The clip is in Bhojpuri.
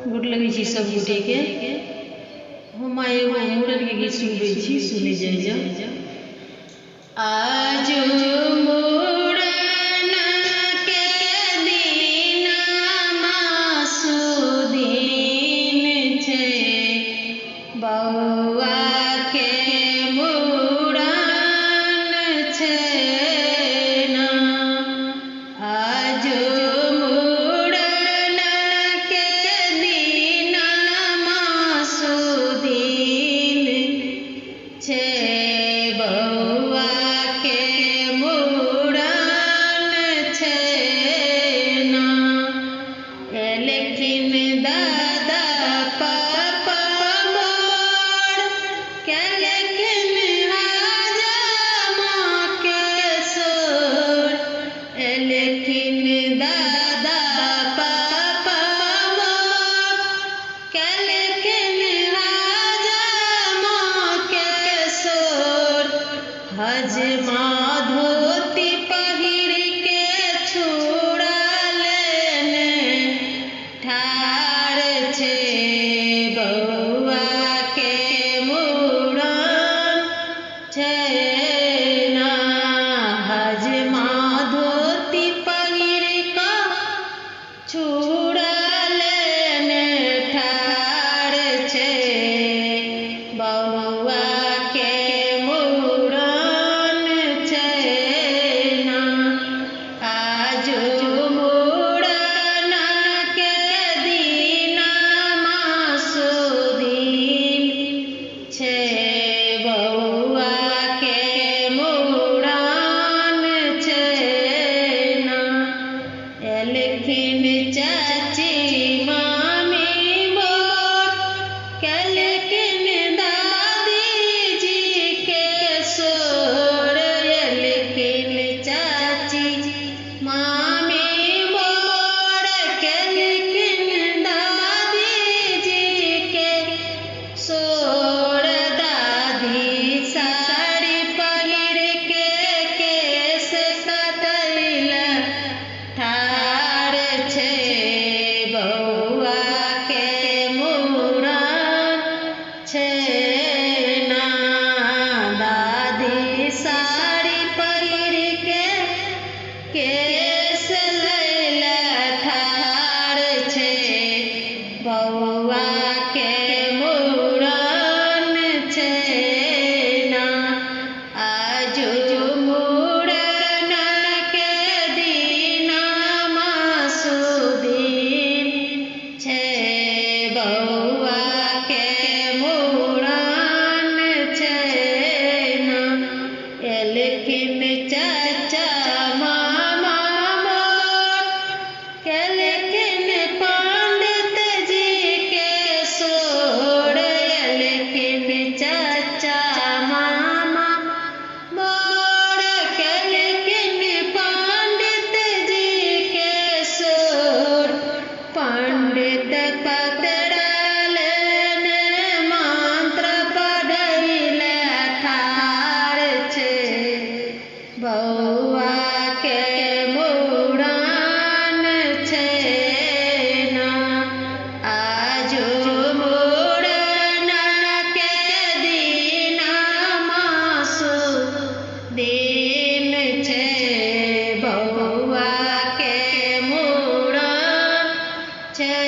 गोट लगे छी सब गोटे के। हम एगो मूड़न के गीत सुनबे छी, सुने जाय। आज मूड़न के दिन मासुदीन छे, बौआ के मूड़न छे ना। आज मूड़न के दिन मासुदीन छे, बौआ के मूड़न छे ना। लेकिन दादा पापा मोर के लेकिन हाजमा के सोर, लेकिन दादा पापा मोर के लेकिन हाजमा के सोर। हजमा धोती पहिर के छुड़ा लेने ठाड़ छे, बौआ के मूड़न छे ना। हजमा धोती पहिर के छुड़ा लेने ठाड़ छे, बौआ के मूड़न छे ना। आज मूड़न के दिन मासुदीन छे, बौआ के मूड़न छे ना। लेकिन चाची मामी मोर के लेकिन दादी जी के सोर, लेकिन चाची मामी मोर के लेकिन दादी जी के सोर। दादी साड़ी पहिर के केस कटैला ठाड़ छे, बौआ के मूड़न छे ना। दादी साड़ी पहिर के केस लैला ठाड़ छे, बौआ के मूड़न छे ना। आज मूड़न के दिन मासुदीन छे, बौआ के मूड़न छे ना। लेकिन चाचा मामा मोर के लेकिन पंडित जी के सोर, लेकिन चाचा मामा मोर के लेकिन पंडित जी के सोर। पंडित पकड़ा लेने मंत्र पढ़ैला ठाड़ छे, बौआ के मूड़न छे ना। आज मूड़न के दिन मासुदीन छे, बौआ के मूड़न छे।